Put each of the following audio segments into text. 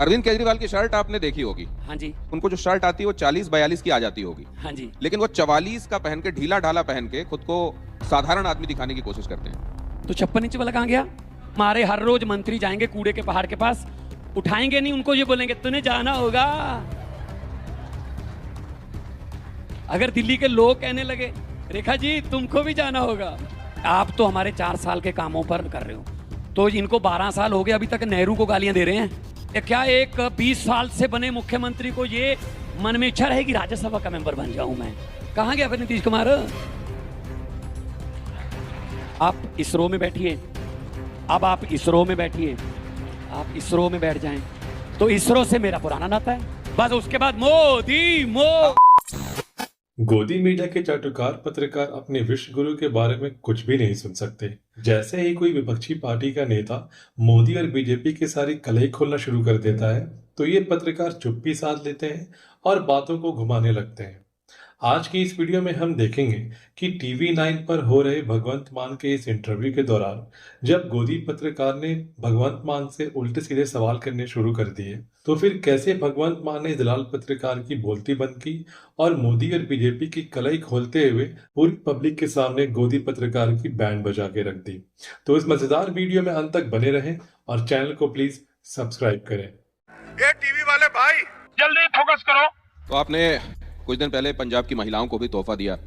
अरविंद केजरीवाल की शर्ट आपने देखी होगी। हाँ जी। उनको जो शर्ट आती है वो 40-42 की आ जाती होगी। हाँ जी। लेकिन वो 44 का पहन के, ढीला ढाला पहन के खुद को साधारण आदमी दिखाने की कोशिश करते हैं। तो 56 इंच वाला कहाँ गया? हमारे हर रोज मंत्री जाएंगे कूड़े के पहाड़ के पास, उठाएंगे नहीं उनको, ये बोलेंगे तूने जाना होगा। अगर दिल्ली के लोग कहने लगे रेखा जी तुमको भी जाना होगा, आप तो हमारे 4 साल के कामों पर कर रहे हो, तो इनको 12 साल हो गए अभी तक नेहरू को गालियां दे रहे हैं। क्या एक 20 साल से बने मुख्यमंत्री को ये मन में इच्छा रहेगी राज्यसभा का मेंबर बन जाऊं मैं? कहां गया फिर नीतीश कुमार? आप इसरो में बैठिए, अब आप इसरो में बैठिए, आप इसरो में बैठ जाएं तो इसरो से मेरा पुराना नाता है, बस उसके बाद मोदी गोदी मीडिया के चाटुकार पत्रकार अपने विश्व गुरु के बारे में कुछ भी नहीं सुन सकते। जैसे ही कोई विपक्षी पार्टी का नेता मोदी और बीजेपी की सारी कलई खोलना शुरू कर देता है तो ये पत्रकार चुप्पी साध लेते हैं और बातों को घुमाने लगते हैं। आज की इस वीडियो में हम देखेंगे कि TV9 पर हो रहे भगवंत मान के इस इंटरव्यू के दौरान जब गोदी पत्रकार ने भगवंत मान से उल्टे सीधे सवाल करने शुरू कर दिए तो फिर कैसे भगवंत मान ने दलाल पत्रकार की बोलती बंद की और मोदी और बीजेपी की कलई खोलते हुए पूरी पब्लिक के सामने गोदी पत्रकार की बैंड बजा के रख दी। तो इस मजेदार वीडियो में अंत तक बने रहें और चैनल को प्लीज सब्सक्राइब करें। ये टीवी वाले भाई जल्दी फोकस करो। तो आपने कुछ दिन पहले पंजाब की महिलाओं को भी तोहफा दिया।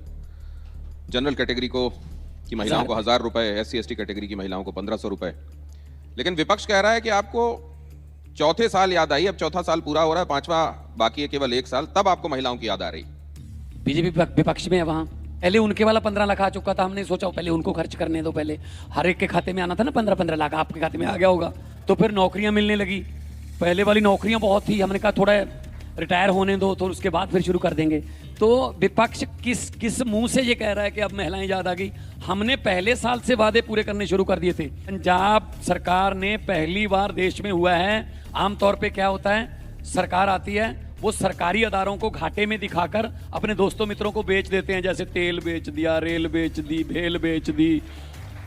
जनरल कैटेगरी को की महिलाओं को 1000 रुपए, SC/ST कैटेगरी की महिलाओं को 1500 रुपए। लेकिन विपक्ष कह रहा है कि आपको चौथे साल याद आई, अब चौथा साल पूरा हो रहा है, पांचवा बाकी है, केवल 1 साल, तब आपको महिलाओं की याद आ रही। बीजेपी विपक्ष में है वहां, पहले उनके वाला 15 लाख आ चुका था, हमने सोचा पहले उनको खर्च करने दो, पहले हर एक के खाते में आना था ना 15-15 लाख, आपके खाते में आ गया होगा। तो फिर नौकरियां मिलने लगी, पहले वाली नौकरियां बहुत थी, हमने कहा थोड़ा रिटायर होने दो तो उसके बाद फिर शुरू कर देंगे। तो विपक्ष किस मुंह से ये कह रहा है कि अब महिलाएं याद आ गई? हमने पहले साल से वादे पूरे करने शुरू कर दिए थे। पंजाब सरकार ने पहली बार देश में हुआ है, आमतौर पे क्या होता है, सरकार आती है, वो सरकारी अदारों को घाटे में दिखाकर अपने दोस्तों मित्रों को बेच देते हैं, जैसे तेल बेच दिया, रेल बेच दी, भेल बेच दी,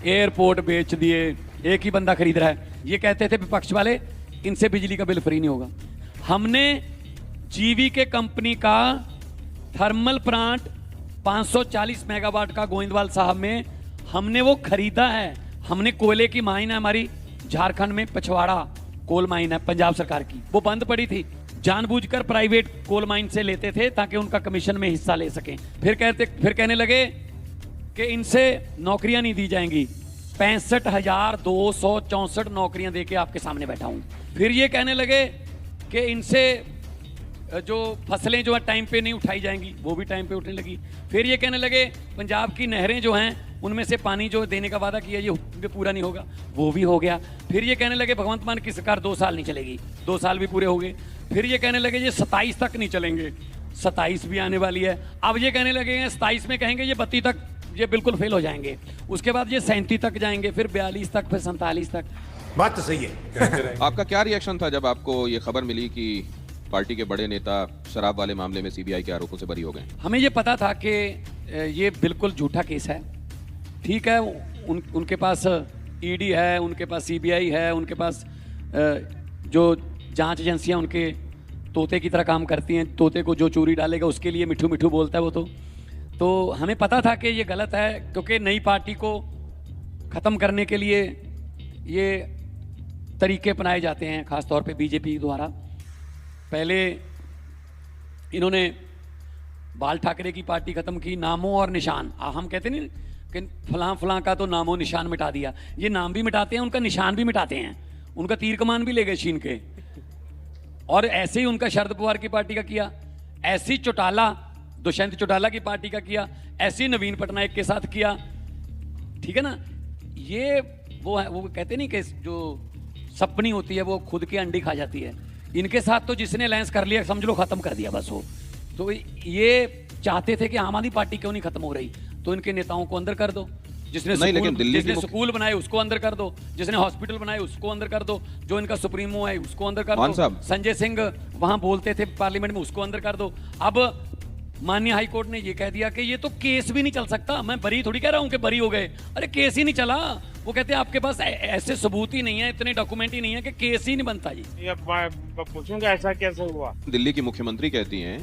एयरपोर्ट बेच दिए, एक ही बंदा खरीद रहा है। ये कहते थे विपक्ष वाले इनसे बिजली का बिल फ्री नहीं होगा। हमने GVK कंपनी का थर्मल प्लांट 540 मेगावाट का गोविंदवाल साहब में हमने वो खरीदा है। हमने कोयले की माइन है हमारी झारखंड में, पछवाड़ा कोल माइन है पंजाब सरकार की, वो बंद पड़ी थी, जानबूझकर प्राइवेट कोल माइन से लेते थे ताकि उनका कमीशन में हिस्सा ले सकें। फिर कहने लगे कि इनसे नौकरियां नहीं दी जाएंगी, 65,264 नौकरियां देके आपके सामने बैठा हूं। फिर ये कहने लगे कि इनसे जो फसलें जो है टाइम पे नहीं उठाई जाएंगी, वो भी टाइम पे उठने लगी। फिर ये कहने लगे पंजाब की नहरें जो हैं उनमें से पानी जो देने का वादा किया ये पूरा नहीं होगा, वो भी हो गया। फिर ये कहने लगे भगवंत मान की सरकार 2 साल नहीं चलेगी, 2 साल भी पूरे हो गए। फिर ये कहने लगे ये 27 तक नहीं चलेंगे, 27 भी आने वाली है। अब ये कहने लगे 27 में कहेंगे ये 32 तक ये बिल्कुल फेल हो जाएंगे, उसके बाद ये 37 तक जाएंगे, फिर 42 तक, फिर 47 तक। बात तो सही है। आपका क्या रिएक्शन था जब आपको ये खबर मिली कि पार्टी के बड़े नेता शराब वाले मामले में CBI के आरोपों से बरी हो गए? हमें ये पता था कि ये बिल्कुल झूठा केस है, ठीक है, उनके पास ED है, उनके पास CBI है, उनके पास जो जांच एजेंसियां उनके तोते की तरह काम करती हैं, तोते को जो चूरी डालेगा उसके लिए मिठू मिठू बोलता है वो। तो हमें पता था कि ये गलत है, क्योंकि नई पार्टी को ख़त्म करने के लिए ये तरीके अपनाए जाते हैं, ख़ासतौर पे बीजेपी द्वारा। पहले इन्होंने बाल ठाकरे की पार्टी खत्म की, नामों और निशान, हम कहते नहीं कि फलां का तो नामों निशान मिटा दिया, ये नाम भी मिटाते हैं, उनका निशान भी मिटाते हैं, उनका तीर कमान भी ले गए छीन के। और ऐसे ही उनका शरद पवार की पार्टी का किया, ऐसी चौटाला दुष्यंत चौटाला की पार्टी का किया, ऐसी नवीन पटनायक के साथ किया, ठीक है ना। ये वो है, वो कहते नहीं कि जो सपनी होती है वो खुद की अंडी खा जाती है। इनके साथ तो जिसने अलायंस कर लिया समझ लो खत्म कर दिया बस वो। तो ये चाहते थे कि आम आदमी पार्टी क्यों नहीं खत्म हो रही, तो इनके नेताओं को अंदर कर दो, जिसने स्कूल बनाए उसको अंदर कर दो, जिसने हॉस्पिटल बनाए उसको अंदर कर दो, जो इनका सुप्रीमो है उसको अंदर कर दो, संजय सिंह वहां बोलते थे पार्लियामेंट में उसको अंदर कर दो। अब माननीय हाई कोर्ट ने ये कह दिया कि ये तो केस भी नहीं चल सकता। मैं बरी थोड़ी कह रहा हूं कि बरी हो गए, अरे केस ही नहीं चला, वो कहते हैं आपके पास ऐसे सबूत ही नहीं है, इतने डॉक्यूमेंट ही नहीं है कि केस ही नहीं बनता जी। ये पूछूंगा ऐसा कैसे हुआ। दिल्ली की मुख्यमंत्री कहती हैं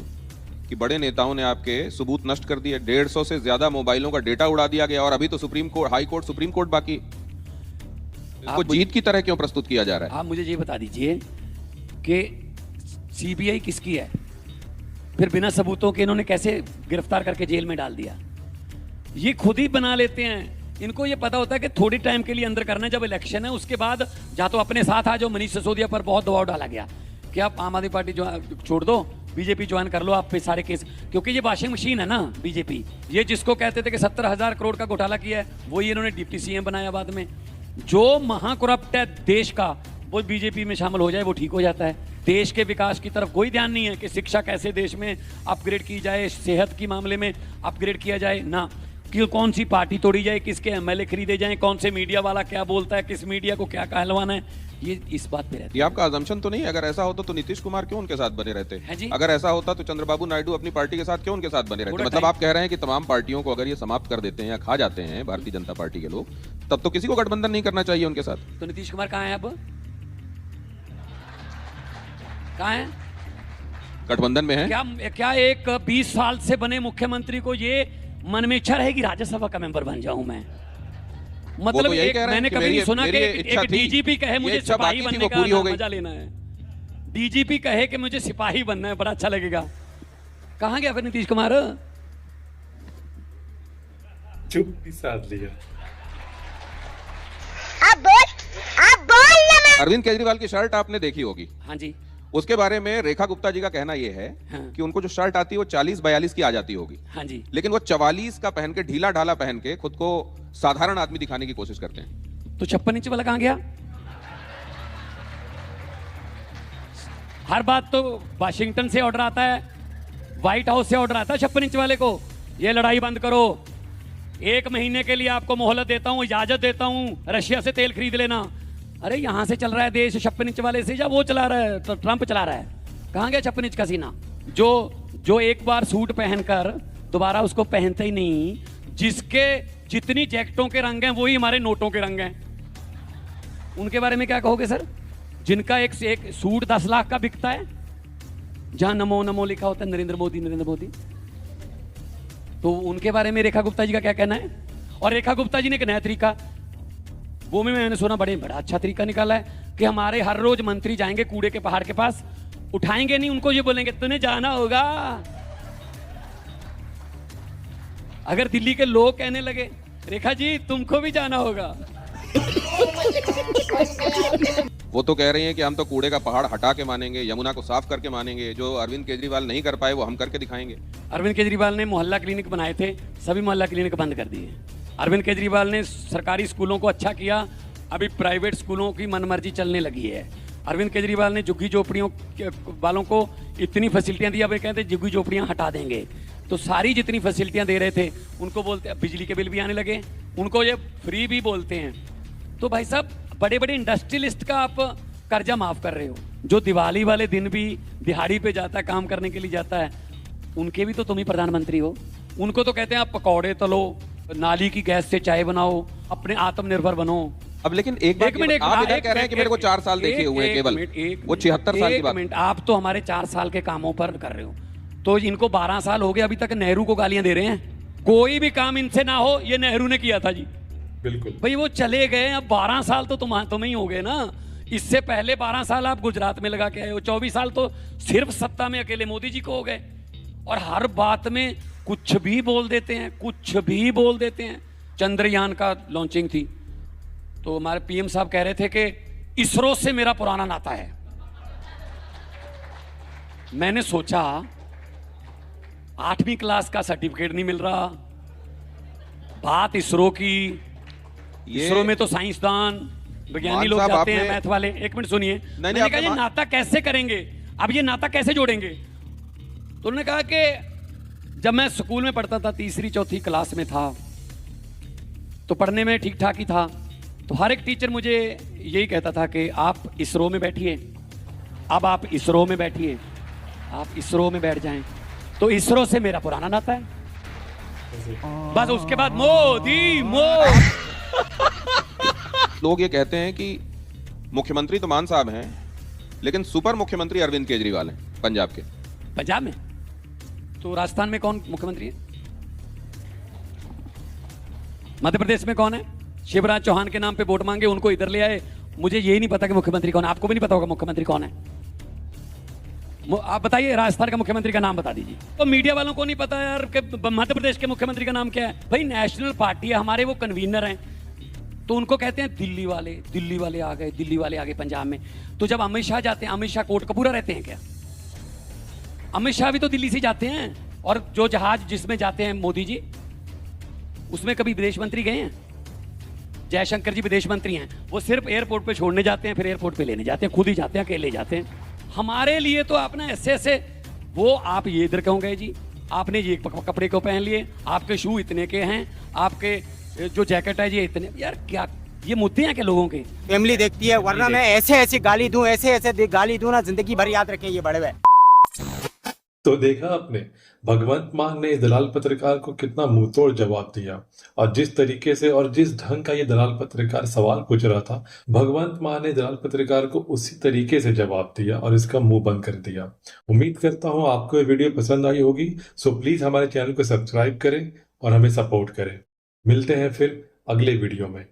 कि बड़े नेताओं ने आपके सबूत नष्ट कर दिए, 150 से ज्यादा मोबाइलों का डेटा उड़ा दिया गया और अभी तो supreme court, high court, supreme court बाकी। इसको जीत की तरह क्यों प्रस्तुत किया जा रहा है? आप मुझे ये बता दीजिए कि सीबीआई किसकी है, फिर बिना सबूतों के इन्होंने कैसे गिरफ्तार करके जेल में डाल दिया? ये खुद ही बना लेते हैं। इनको ये पता होता है कि थोड़ी टाइम के लिए अंदर करना है, जब इलेक्शन है उसके बाद जा तो अपने साथ आ जाओ। मनीष सिसोदिया पर बहुत दबाव डाला गया कि आप आम आदमी पार्टी जो छोड़ दो, बीजेपी ज्वाइन कर लो, आप पे सारे केस, क्योंकि ये वॉशिंग मशीन है ना बीजेपी। ये जिसको कहते थे कि 70,000 करोड़ का घोटाला किया है, वही इन्होंने डिप्टी सीएम बनाया बाद में। जो महाकरप्ट है देश का, वो बीजेपी में शामिल हो जाए, वो ठीक हो जाता है। देश के विकास की तरफ कोई ध्यान नहीं है कि शिक्षा कैसे देश में अपग्रेड की जाए, सेहत की मामले में अपग्रेड किया जाए, ना कि कौन सी पार्टी तोड़ी जाए, किसके एमएलए खरीदे जाए, कौन से मीडिया वाला क्या बोलता है, किस मीडिया को क्या कहलवाना है, ये इस बात पे रहता है। ये आपका अजम्पशन तो नहीं है? अगर ऐसा होता तो नीतीश कुमार क्यों उनके साथ बने रहते है जी? अगर ऐसा होता तो चंद्रबाबू नायडू अपनी पार्टी के साथ क्यों उनके साथ बने रहते? थोड़ा मतलब टाइम- आप कह रहे हैं कि तमाम पार्टियों को अगर ये समाप्त कर देते हैं या खा जाते हैं भारतीय जनता पार्टी के लोग, तब तो किसी को गठबंधन नहीं करना चाहिए उनके साथ। तो नीतीश कुमार कहाँ है अब? कहाँ है? गठबंधन में है। क्या एक 20 साल से बने मुख्यमंत्री को ये मन में इच्छा रहेगी राज्यसभा का मेंबर बन जाऊं मैं? मतलब तो यही एक, कह रहे हैं मैंने कि कभी मेरी- नहीं सुना कि मेरी इच्छा एक थी, डीजीपी कहे ये मुझे इच्छा सिपाही बाकी थी, बनने वो का पूरी हो गई। मजा लेना है। डीजीपी कहे कि मुझे सिपाही बनना है, बड़ा अच्छा लगेगा। कहाँ गया फिर नीतीश कुमार? चुप ही साध लिया। अरविंद केजरीवाल की शर्ट आपने देखी होगी, हाँ जी, उसके बारे में रेखा गुप्ता जी का कहना यह है हाँ। कि उनको जो शर्ट आती है वो 40-42 की आ जाती होगी, हाँ जी। लेकिन वो 44 का पहन के, ढीला ढाला पहन के खुद को साधारण आदमी दिखाने की कोशिश करते हैं। तो 56 इंच वाला कहाँ गया? हर बात तो वाशिंगटन से ऑर्डर आता है, व्हाइट हाउस से ऑर्डर आता है 56 इंच वाले को, ये लड़ाई बंद करो, 1 महीने के लिए आपको मोहलत देता हूं, इजाजत देता हूं, रशिया से तेल खरीद लेना। अरे यहां से चल रहा है देश 56 इंच वाले से, या वो चला रहा है, तो ट्रंप चला रहा है? कहां गया 56 इंच का सीना? जो एक बार सूट पहनकर दोबारा उसको पहनते ही नहीं, जिसके जितनी जैकेटों के रंग हैं वही हमारे नोटों के रंग हैं, उनके बारे में क्या कहोगे सर? जिनका एक से एक सूट 10 लाख का बिकता है, जहां नमो नमो लिखा होता है, नरेंद्र मोदी नरेंद्र मोदी, तो उनके बारे में रेखा गुप्ता जी का क्या कहना है? और रेखा गुप्ता जी ने एक नया तरीका, वो भी मैंने सुना बड़ा अच्छा तरीका निकाला है कि हमारे हर रोज मंत्री जाएंगे कूड़े के पहाड़ के पास, उठाएंगे नहीं उनको, ये बोलेंगे तुम्हें जाना होगा। अगर दिल्ली के लोग कहने लगे रेखा जी तुमको भी जाना होगा, वो तो कह रही हैं कि हम तो कूड़े का पहाड़ हटा के मानेंगे, यमुना को साफ करके मानेंगे, जो अरविंद केजरीवाल नहीं कर पाए वो हम करके दिखाएंगे। अरविंद केजरीवाल ने मोहल्ला क्लिनिक बनाए थे, सभी मोहल्ला क्लिनिक बंद कर दिए। अरविंद केजरीवाल ने सरकारी स्कूलों को अच्छा किया, अभी प्राइवेट स्कूलों की मनमर्जी चलने लगी है। अरविंद केजरीवाल ने झुग्गी झोपड़ियों वालों को इतनी फैसिलिटियां दी, अब कहते हैं झुग्गी झोपड़ियां हटा देंगे। तो सारी जितनी फैसिलिटियां दे रहे थे उनको बोलते, बिजली के बिल भी आने लगे, उनको ये फ्री भी बोलते हैं। तो भाई साहब बड़े बड़े इंडस्ट्रियलिस्ट का आप कर्जा माफ कर रहे हो, जो दिवाली वाले दिन भी दिहाड़ी पे जाता है, काम करने के लिए जाता है, उनके भी तो तुम ही प्रधानमंत्री हो। उनको तो कहते हैं आप पकौड़े तलो, नाली की गैस से चाय बनाओ, अपने आत्मनिर्भर बनो। अब लेकिन एक मिनट, आप इधर कह रहे हैं कि मेरे को 4 साल देखे हुए हैं केवल, वो 76 साल की बात। मिनट, आप तो हमारे 4 साल के कामों पर कर रहे हो, तो इनको 12 साल हो गए, अभी तक नेहरू को गालियां दे रहे हैं। कोई भी काम इनसे ना हो, ये नेहरू ने किया था जी। बिल्कुल भाई वो चले गए, अब 12 साल तो तुम्हें ही हो गए ना। इससे पहले 12 साल आप गुजरात में लगा के आए हो, 24 साल तो सिर्फ सत्ता में अकेले मोदी जी को हो गए, और हर बात में कुछ भी बोल देते हैं, कुछ भी बोल देते हैं। चंद्रयान का लॉन्चिंग थी तो हमारे पीएम साहब कह रहे थे कि इसरो से मेरा पुराना नाता है। मैंने सोचा 8वीं क्लास का सर्टिफिकेट नहीं मिल रहा, बात इसरो की। इसरो में तो साइंसदान विज्ञानी लोग जाते हैं, मैथ वाले। एक मिनट सुनिए, मैंने कहा ये नाता कैसे करेंगे, अब ये नाता कैसे जोड़ेंगे? तो उन्होंने कहा कि जब मैं स्कूल में पढ़ता था, 3री 4थी क्लास में था, तो पढ़ने में ठीक ठाक ही था, तो हर एक टीचर मुझे यही कहता था कि आप इसरो में बैठिए, अब आप इसरो में बैठिए, आप इसरो में बैठ जाएं। तो इसरो से मेरा पुराना नाता है। बस उसके बाद मोदी लोग ये कहते हैं कि मुख्यमंत्री तो मान साहब हैं, लेकिन सुपर मुख्यमंत्री अरविंद केजरीवाल हैं पंजाब के। पंजाब में तो राजस्थान में कौन मुख्यमंत्री है? मध्य प्रदेश में कौन है? शिवराज चौहान के नाम पे वोट मांगे, उनको इधर ले आए। मुझे यही नहीं पता कि मुख्यमंत्री कौन है। आपको भी नहीं पता होगा मुख्यमंत्री कौन है? आप बताइए, राजस्थान के मुख्यमंत्री का नाम बता दीजिए। तो मीडिया वालों को नहीं पता यार कि मध्य प्रदेश के मुख्यमंत्री का नाम क्या है। भाई नेशनल पार्टी है हमारे, वो कन्वीनर हैं, तो उनको कहते हैं दिल्ली वाले आ गए, दिल्ली वाले आ गए पंजाब में। तो जब अमित शाह जाते हैं, अमित शाह कोटकपूरा रहते हैं क्या? अमित शाह भी तो दिल्ली से जाते हैं। और जो जहाज जिसमें जाते हैं मोदी जी, उसमें कभी विदेश मंत्री गए हैं? जयशंकर जी विदेश मंत्री हैं, वो सिर्फ एयरपोर्ट पे छोड़ने जाते हैं, फिर एयरपोर्ट पे लेने जाते हैं, खुद ही जाते हैं, अकेले जाते हैं। हमारे लिए तो आपने ऐसे वो आप ये इधर क्यों गए जी, आपने ये कपड़े को पहन लिए, आपके शू इतने के हैं, आपके जो जैकेट है ये इतने, यार क्या ये मुद्दे हैं क्या लोगों के? फैमिली देखती है, वरना मैं ऐसे गाली दूं, ऐसे गाली दूं ना, जिंदगी भर याद रखें ये बड़े हुए। तो देखा आपने, भगवंत मान ने इस दलाल पत्रकार को कितना मुंहतोड़ जवाब दिया, और जिस तरीके से और जिस ढंग का ये दलाल पत्रकार सवाल पूछ रहा था, भगवंत मान ने दलाल पत्रकार को उसी तरीके से जवाब दिया और इसका मुंह बंद कर दिया। उम्मीद करता हूं आपको ये वीडियो पसंद आई होगी। सो प्लीज हमारे चैनल को सब्सक्राइब करें और हमें सपोर्ट करें। मिलते हैं फिर अगले वीडियो में।